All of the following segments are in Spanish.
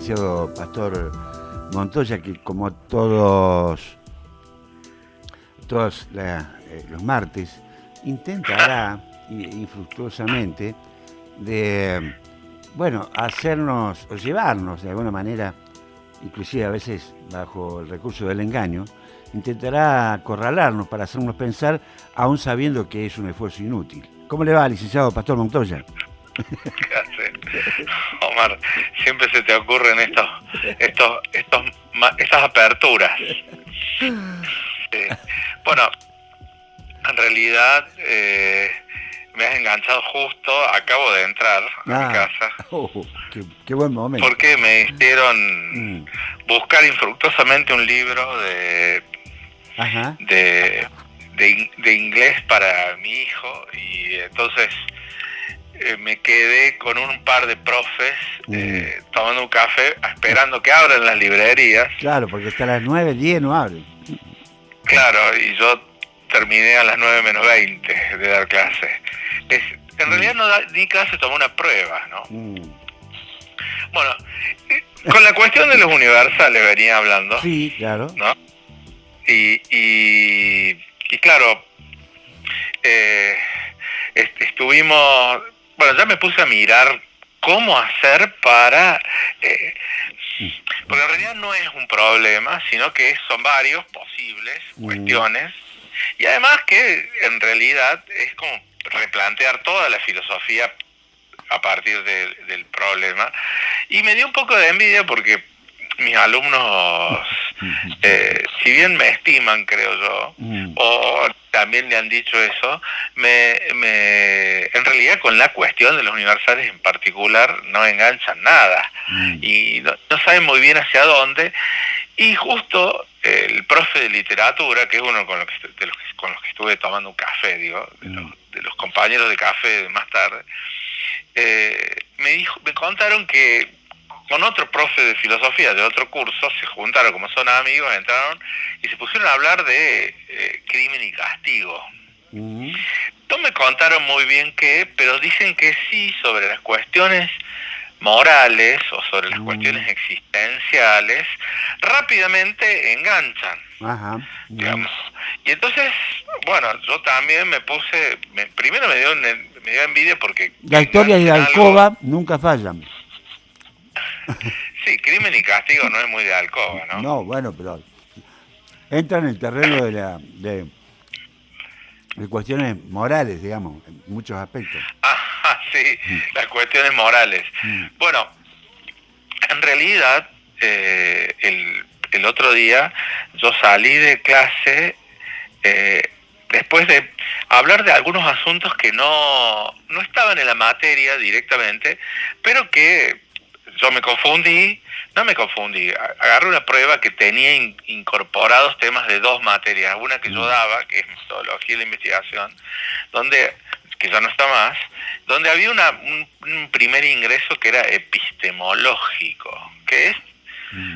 licenciado Pastor Montoya, que como los martes, intentará infructuosamente de, bueno, hacernos o llevarnos de alguna manera, inclusive a veces bajo el recurso del engaño, intentará acorralarnos para hacernos pensar, aún sabiendo que es un esfuerzo inútil. ¿Cómo le va, licenciado Pastor Montoya? ¿Qué hace? Omar, siempre se te ocurren estas aperturas. Bueno, en realidad me has enganchado justo, acabo de entrar a mi casa. Qué buen momento. Porque me hicieron buscar infructuosamente un libro de inglés para mi hijo, y entonces me quedé con un par de profes tomando un café, esperando que abran las librerías. Claro, porque hasta las 9:10 no abren. Claro, y yo terminé a las 9 menos 20 de dar clase. En realidad no di clase, tomé una prueba, ¿no? Bueno, con la cuestión de los universales venía hablando. Sí, claro. ¿No? Y claro, estuvimos... Bueno, ya me puse a mirar cómo hacer para... porque en realidad no es un problema, sino que son varios posibles cuestiones. Y además que en realidad es como replantear toda la filosofía a partir del problema. Y me dio un poco de envidia porque mis alumnos, si bien me estiman, creo yo, o también le han dicho eso, en realidad con la cuestión de los universales en particular no enganchan nada y no saben muy bien hacia dónde. Y justo el profe de literatura, que es uno con los que estuve tomando un café, digo, de los compañeros de café más tarde, me contaron que con otro profe de filosofía de otro curso se juntaron, como son amigos, entraron y se pusieron a hablar de crimen y castigo. No me contaron muy bien qué, pero dicen que sí, sobre las cuestiones morales o sobre las cuestiones existenciales, rápidamente enganchan. Digamos. Y entonces, bueno, yo también me puse, primero me dio envidia porque... Las historias de alcoba nunca fallan. Sí, crimen y castigo no es muy de alcoba, ¿no? No, bueno, pero entra en el terreno de cuestiones morales, digamos, en muchos aspectos. Sí, las cuestiones morales. Bueno, en realidad, el otro día yo salí de clase después de hablar de algunos asuntos que no estaban en la materia directamente, pero que yo no me confundí, agarré una prueba que tenía incorporados temas de dos materias, una que yo daba, que es metodología de la investigación, que ya no está más, donde había un primer ingreso que era epistemológico, que es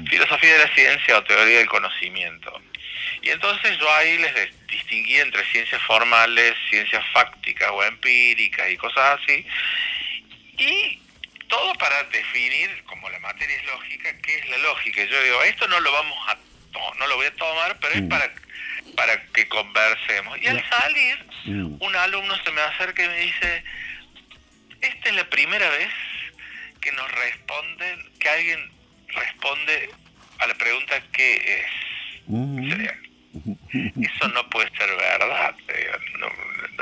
filosofía de la ciencia o teoría del conocimiento. Y entonces yo ahí les distinguí entre ciencias formales, ciencias fácticas o empíricas y cosas así, y todo para definir, como la materia es lógica, qué es la lógica. Yo digo, esto no lo voy a tomar, pero es para que conversemos. Y al salir, un alumno se me acerca y me dice, esta es la primera vez que que alguien responde a la pregunta ¿qué es? Eso no puede ser verdad.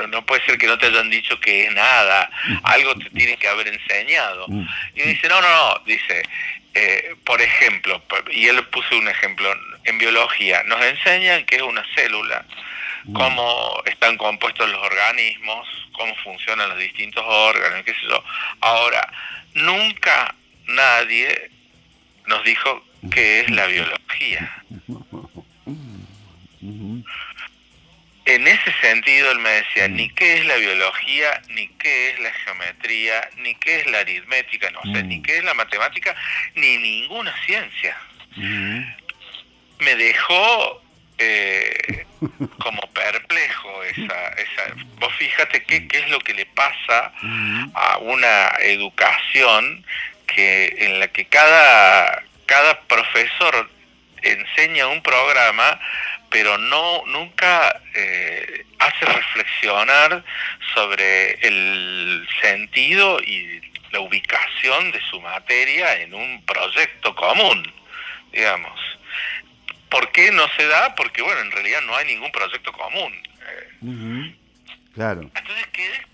No puede ser que no te hayan dicho que es nada. Algo te tiene que haber enseñado. Y dice, no, dice, por ejemplo, y él puso un ejemplo, en biología nos enseñan qué es una célula, cómo están compuestos los organismos, cómo funcionan los distintos órganos, qué sé yo. Ahora, nunca nadie nos dijo qué es la biología. En ese sentido él me decía, ni qué es la biología, ni qué es la geometría, ni qué es la aritmética, no sé, ni qué es la matemática, ni ninguna ciencia. Me dejó como perplejo esa. Vos fíjate qué es lo que le pasa a una educación en la que cada profesor enseña un programa, pero nunca hace reflexionar sobre el sentido y la ubicación de su materia en un proyecto común, digamos. ¿Por qué no se da? Porque, bueno, en realidad no hay ningún proyecto común. Claro. Entonces quedé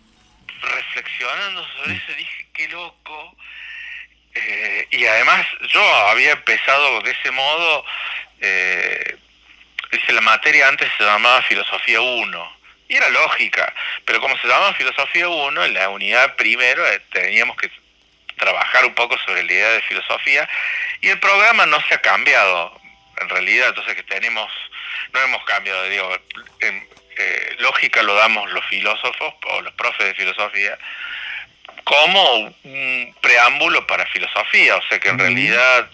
reflexionando sobre eso, dije, qué loco. Y además yo había empezado de ese modo, la materia antes se llamaba Filosofía 1, y era lógica, pero como se llamaba Filosofía 1, en la unidad primero teníamos que trabajar un poco sobre la idea de filosofía, y el programa no se ha cambiado, en realidad, entonces que no hemos cambiado, digo, lógica lo damos los filósofos o los profes de filosofía, como un preámbulo para filosofía, o sea que en realidad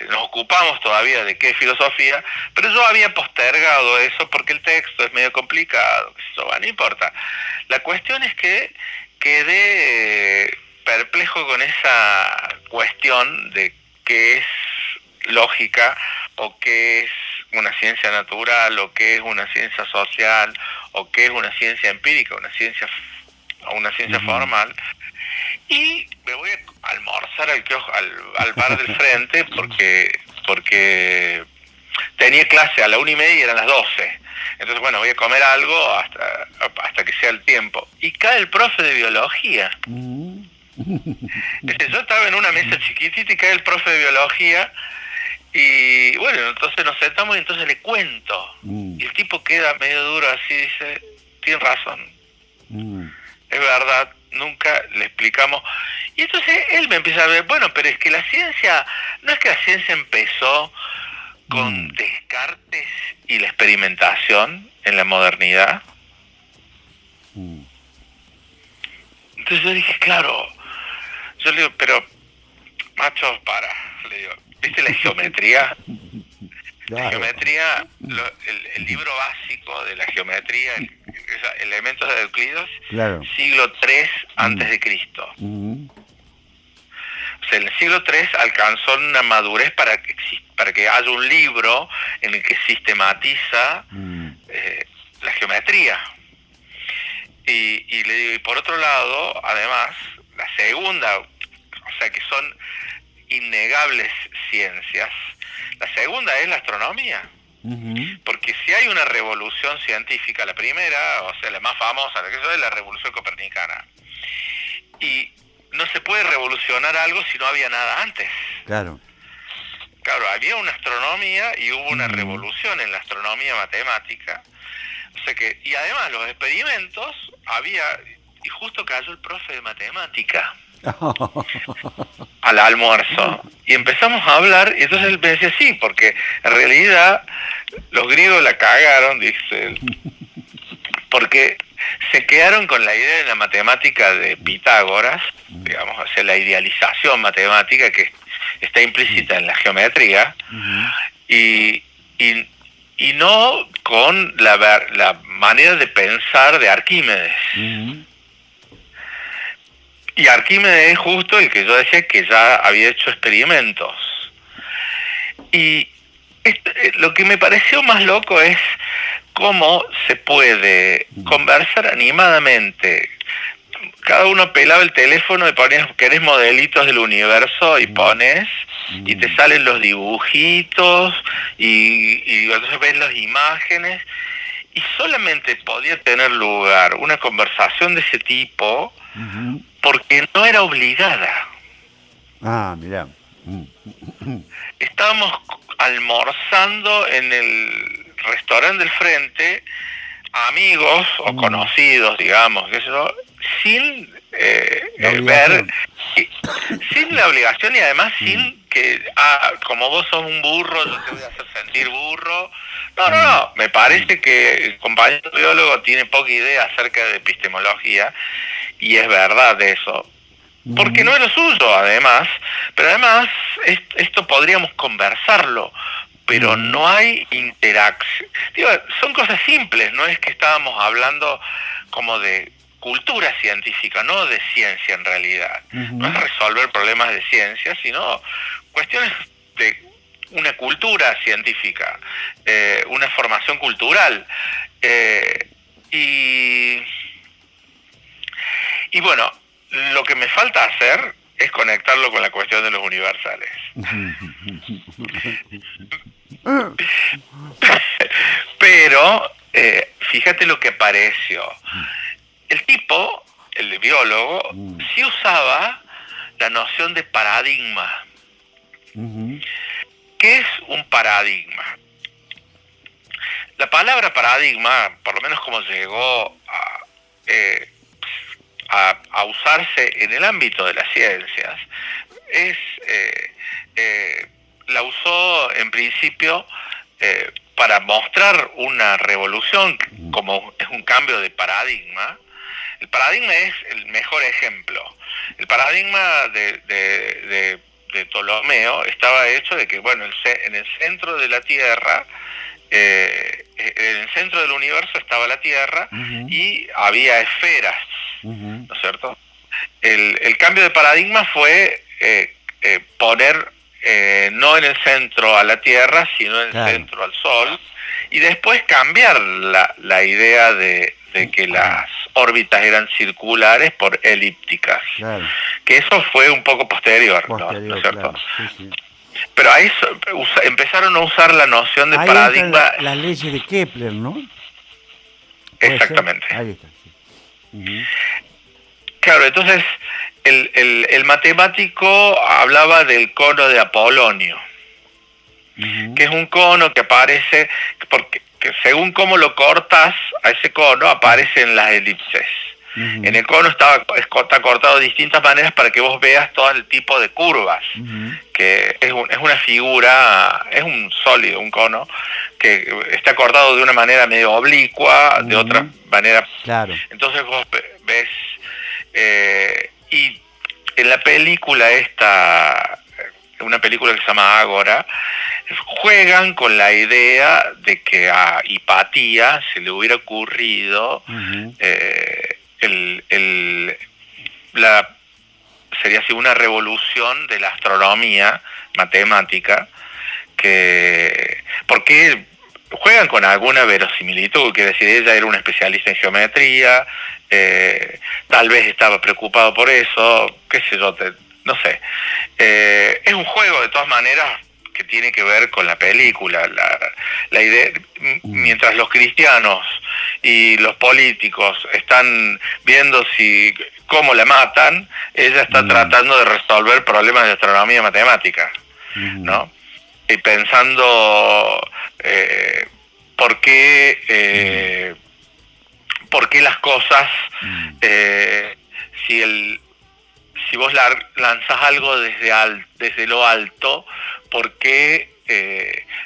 nos ocupamos todavía de qué es filosofía, pero yo había postergado eso porque el texto es medio complicado, no importa. La cuestión es que quedé perplejo con esa cuestión de qué es lógica, o qué es una ciencia natural, o qué es una ciencia social, o qué es una ciencia empírica, una ciencia formal, y me voy a almorzar al bar del frente porque tenía clase a la 1:30 y eran las 12. Entonces, bueno, voy a comer algo hasta que sea el tiempo. Y cae el profe de biología. Yo estaba en una mesa chiquitita y cae el profe de biología. Y bueno, entonces nos sentamos y entonces le cuento. Y el tipo queda medio duro así, dice, tiene razón. Es verdad, nunca le explicamos. Y entonces él me empieza a ver, bueno, pero es que la ciencia, no es que la ciencia empezó con Descartes y la experimentación en la modernidad. Entonces yo dije, claro, yo le digo, pero, macho, le digo, ¿viste la geometría? Claro. La geometría, el libro básico de la geometría, Elementos de Euclides, claro. Siglo III antes de Cristo. O sea, en el siglo III alcanzó una madurez para que haya un libro en el que sistematiza la geometría. Y le digo, y por otro lado, además, la segunda, o sea, que son innegables ciencias, la segunda es la astronomía. Porque si hay una revolución científica, la primera, o sea, la más famosa, es la revolución copernicana. Y no se puede revolucionar algo si no había nada antes. Claro, había una astronomía y hubo una revolución en la astronomía matemática. O sea que, y además los experimentos y justo cayó el profe de matemática al almuerzo. Y empezamos a hablar, y entonces él me decía, sí, porque en realidad los griegos la cagaron, dice él, porque se quedaron con la idea de la matemática de Pitágoras, digamos, o sea, la idealización matemática que está implícita en la geometría, y no con la manera de pensar de Arquímedes. Y Arquímedes es justo el que yo decía que ya había hecho experimentos. Y lo que me pareció más loco es cómo se puede conversar animadamente. Cada uno pelaba el teléfono y ponías, querés modelitos del universo, y pones, y te salen los dibujitos, y entonces ves las imágenes, y solamente podía tener lugar una conversación de ese tipo porque no era obligada. Mirá. Estábamos almorzando en el restaurante del frente, amigos o conocidos, digamos, sin ver, sin la obligación, y además sin que, como vos sos un burro, yo te voy a hacer sentir burro. No, me parece que el compañero biólogo tiene poca idea acerca de epistemología, y es verdad eso, porque no es lo suyo, además, pero además esto podríamos conversarlo, pero no hay interacción. Digo, son cosas simples, no es que estábamos hablando como de cultura científica, no de ciencia en realidad. No es resolver problemas de ciencia, sino cuestiones de una cultura científica, una formación cultural. Y bueno, lo que me falta hacer es conectarlo con la cuestión de los universales. Pero fíjate lo que apareció. El tipo, el biólogo, sí usaba la noción de paradigma. ¿Qué es un paradigma? La palabra paradigma, por lo menos como llegó a usarse en el ámbito de las ciencias, la usó en principio para mostrar una revolución, como es un cambio de paradigma. El paradigma es el mejor ejemplo. El paradigma de Ptolomeo estaba hecho de que, bueno, en el centro de la Tierra, en el centro del universo estaba la Tierra y había esferas, ¿no es cierto? El cambio de paradigma fue poner no en el centro a la Tierra, sino en el centro al Sol, y después cambiar la idea de que las órbitas eran circulares por elípticas. Que eso fue un poco posterior, ¿no es cierto? Sí. Pero ahí empezaron a usar la noción de paradigma. Las leyes de Kepler, ¿no? Exactamente. Ahí está. Sí. Claro, entonces el matemático hablaba del cono de Apolonio, que es un cono que aparece, porque según cómo lo cortas a ese cono, aparecen las elipses. En el cono está cortado de distintas maneras para que vos veas todo el tipo de curvas, que es una figura, es un sólido, un cono, que está cortado de una manera medio oblicua, de otra manera. Entonces vos ves, y en la película una película que se llama Ágora, juegan con la idea de que a Hipatia se le hubiera ocurrido sería así una revolución de la astronomía matemática, porque juegan con alguna verosimilitud, quiere decir, ella era una especialista en geometría, tal vez estaba preocupado por eso, qué sé yo, no sé. Es un juego de todas maneras que tiene que ver con la película, la idea, mientras los cristianos y los políticos están viendo cómo la matan, ella está tratando de resolver problemas de astronomía matemática, ¿no? Y pensando por qué las cosas, si vos lanzás algo desde lo alto, ¿por qué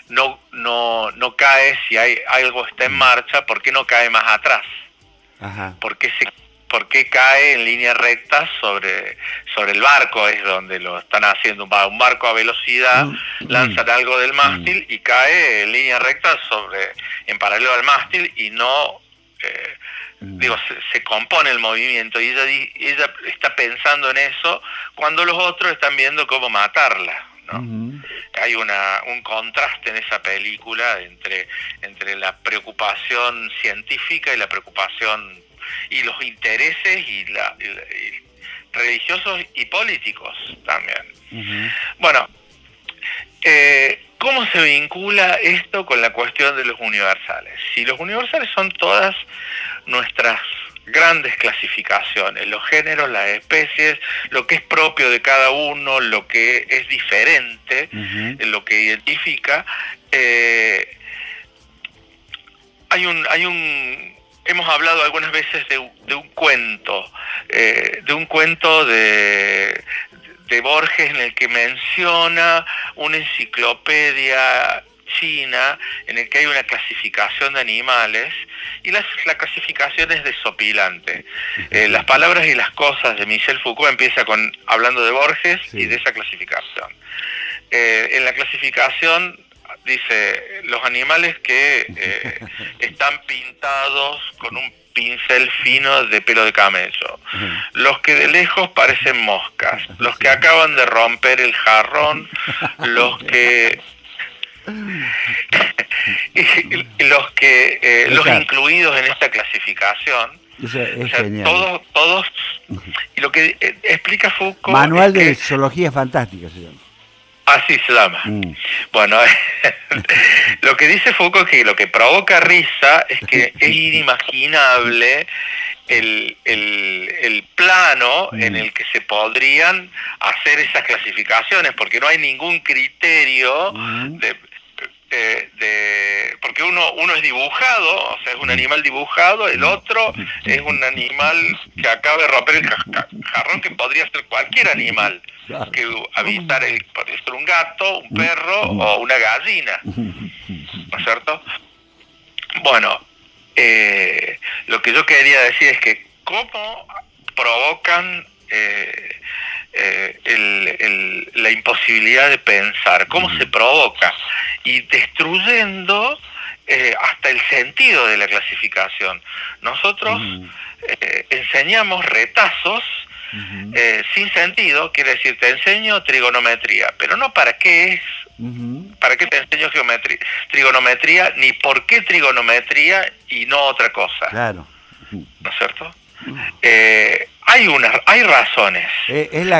no cae si algo está en marcha? ¿Por qué no cae más atrás? ¿Por qué cae en línea recta sobre el barco? Es donde lo están haciendo, un barco a velocidad, lanzan algo del mástil y cae en línea recta en paralelo al mástil y no... se compone el movimiento, y ella está pensando en eso cuando los otros están viendo cómo matarla, ¿no? Hay un contraste en esa película entre la preocupación científica y la preocupación y los intereses y religiosos y políticos también. Bueno, ¿cómo se vincula esto con la cuestión de los universales? Si los universales son todas nuestras grandes clasificaciones, los géneros, las especies, lo que es propio de cada uno, lo que es diferente, lo que identifica, hemos hablado algunas veces de un cuento, de Borges, en el que menciona una enciclopedia china en el que hay una clasificación de animales, y la clasificación es desopilante. Las palabras y las cosas de Michel Foucault empieza hablando de Borges y de esa clasificación. En la clasificación dice, los animales que están pintados con un pincel fino de pelo de camello, los que de lejos parecen moscas, los que acaban de romper el jarrón, los que los incluidos en esta clasificación. Eso es, o sea, genial. todos, y lo que explica Foucault... Manual de Zoología Fantástica se llama. Así se llama. Bueno, lo que dice Foucault es que lo que provoca risa es que es inimaginable el plano en el que se podrían hacer esas clasificaciones, porque no hay ningún criterio porque uno es dibujado, o sea, es un animal dibujado, el otro es un animal que acaba de romper el jarrón, que podría ser cualquier animal que habitar, podría ser un gato, un perro o una gallina, ¿no es cierto? Bueno, lo que yo quería decir es que cómo provocan la imposibilidad de pensar, cómo se provoca, y destruyendo hasta el sentido de la clasificación. Nosotros enseñamos retazos sin sentido, quiere decir, te enseño trigonometría, pero no para qué es, para qué te enseño trigonometría, ni por qué trigonometría y no otra cosa. Claro. ¿No es cierto? Hay razones,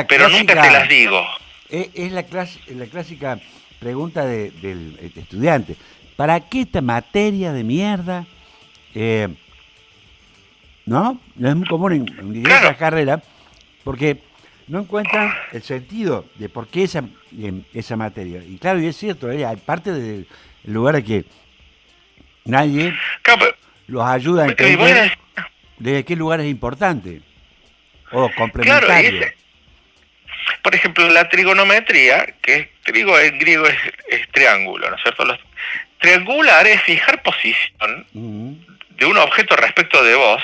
pero nunca te las digo. Es la clásica pregunta del estudiante. ¿Para qué esta materia de mierda? ¿No? No es muy común en diversas carreras, porque no encuentran el sentido de por qué esa materia. Y claro, y es cierto, aparte del lugar de que nadie los ayuda a entender desde qué lugar es importante o complementario. Claro, por ejemplo, la trigonometría, que trigo en griego es triángulo, ¿no es cierto? Triangular es fijar posición de un objeto respecto de vos.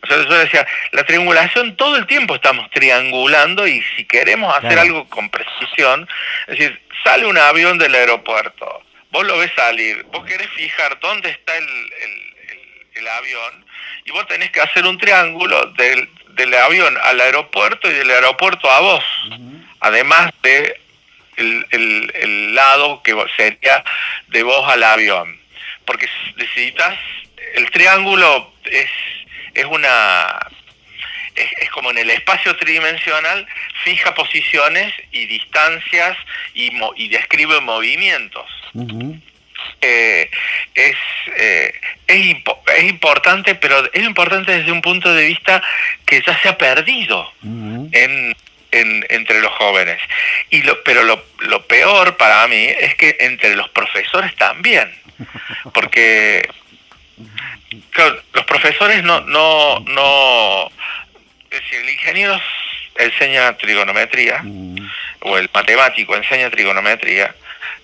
O sea, yo decía, la triangulación, todo el tiempo estamos triangulando, y si queremos hacer algo con precisión, es decir, sale un avión del aeropuerto, vos lo ves salir, vos querés fijar dónde está el avión, y vos tenés que hacer un triángulo del avión al aeropuerto y del aeropuerto a vos, además de el lado que sería de vos al avión, porque necesitas, el triángulo es como en el espacio tridimensional, fija posiciones y distancias y describe movimientos. Es importante, pero es importante desde un punto de vista que ya se ha perdido entre los jóvenes. Pero lo peor para mí es que entre los profesores también, porque claro, los profesores no es decir, el ingeniero enseña trigonometría, o el matemático enseña trigonometría,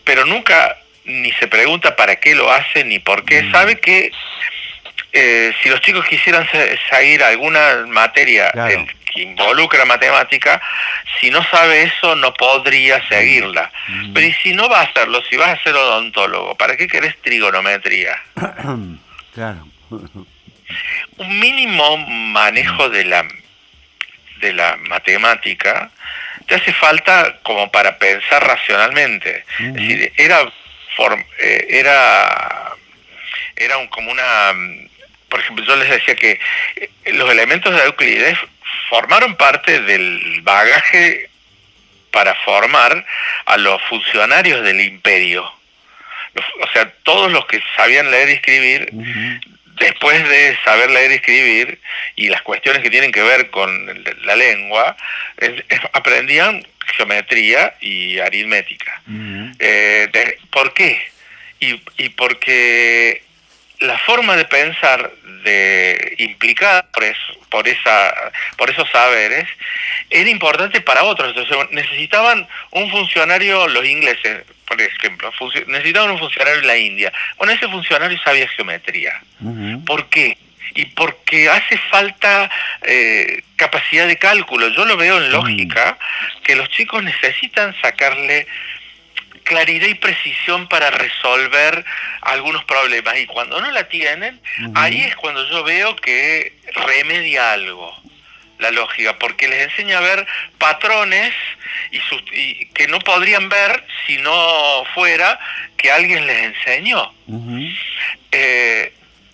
pero nunca ni se pregunta para qué lo hace ni por qué. Sabe que si los chicos quisieran seguir alguna materia que involucra matemática, si no sabe eso no podría seguirla. Pero ¿y si no va a hacerlo? Si vas a ser odontólogo, ¿para qué querés trigonometría? Claro. Un mínimo manejo de la matemática te hace falta como para pensar racionalmente. Es decir, como una... Por ejemplo, yo les decía que los elementos de Euclides formaron parte del bagaje para formar a los funcionarios del imperio. O sea, todos los que sabían leer y escribir, después de saber leer y escribir, y las cuestiones que tienen que ver con la lengua, aprendían geometría y aritmética. ¿Por qué? Y porque la forma de pensar implicada por esos saberes era importante para otros. Entonces necesitaban un funcionario, los ingleses, por ejemplo, necesitaban un funcionario en la India. Bueno, ese funcionario sabía geometría. ¿Por qué? Y porque hace falta capacidad de cálculo. Yo lo veo en lógica, que los chicos necesitan sacarle claridad y precisión para resolver algunos problemas. Y cuando no la tienen, ahí es cuando yo veo que remedia algo la lógica, porque les enseña a ver patrones y que no podrían ver si no fuera que alguien les enseñó.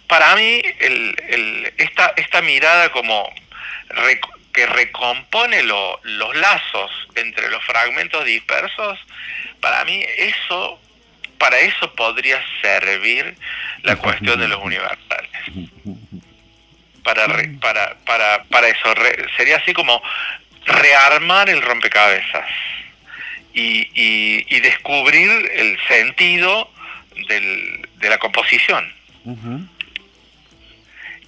Para mí, esta mirada como que recompone los lazos entre los fragmentos dispersos, para mí para eso podría servir la cuestión de los universales. Para eso sería así como rearmar el rompecabezas y descubrir el sentido de la composición.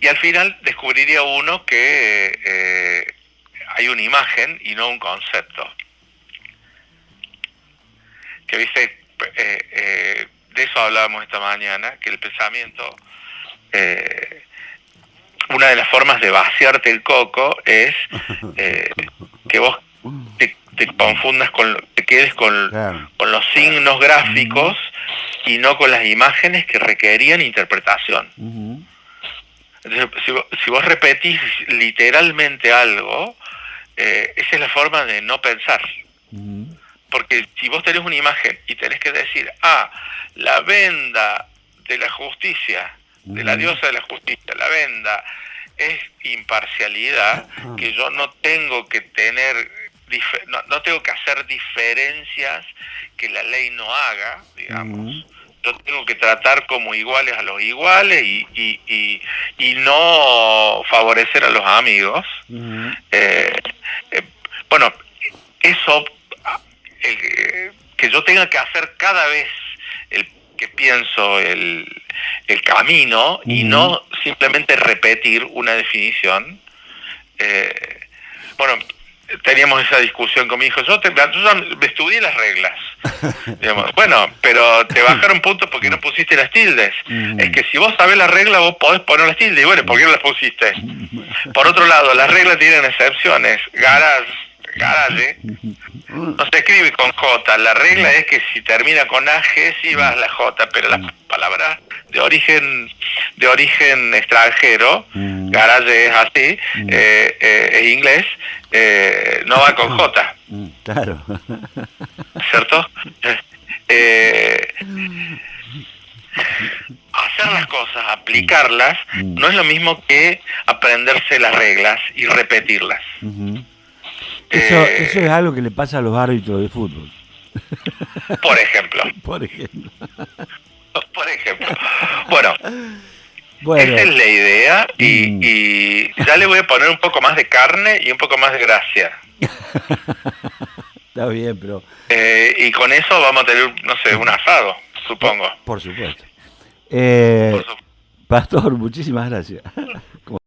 Y al final descubriría uno que hay una imagen y no un concepto. Que viste, de eso hablábamos esta mañana, que el pensamiento, una de las formas de vaciarte el coco es que vos te confundas te quedes con los signos gráficos y no con las imágenes que requerían interpretación. Entonces, si vos repetís literalmente algo, esa es la forma de no pensar. Porque si vos tenés una imagen y tenés que decir, la venda de la justicia, de la diosa de la justicia, la venda es imparcialidad, que yo no tengo que tener, no tengo que hacer diferencias que la ley no haga, digamos. Yo tengo que tratar como iguales a los iguales y no favorecer a los amigos. Bueno, eso, que yo tenga que hacer cada vez que pienso el camino y no simplemente repetir una definición. Bueno, teníamos esa discusión con mi hijo. Yo me estudié las reglas. Digamos, bueno, pero te bajaron puntos porque no pusiste las tildes. Es que si vos sabés la regla, vos podés poner las tildes. Y bueno, ¿por qué no las pusiste? Por otro lado, las reglas tienen excepciones. Garage no se escribe con J. La regla es que si termina con AG, sí vas la J, pero las palabras de origen extranjero, garage es así, es inglés, no va con J. Claro. ¿Cierto? Hacer las cosas, aplicarlas, no es lo mismo que aprenderse las reglas y repetirlas. Eso es algo que le pasa a los árbitros de fútbol. Por ejemplo. Bueno, esa es la idea y ya le voy a poner un poco más de carne y un poco más de gracia. Está bien, pero... y con eso vamos a tener, no sé, un asado, supongo. Por supuesto. Pastor, muchísimas gracias. Como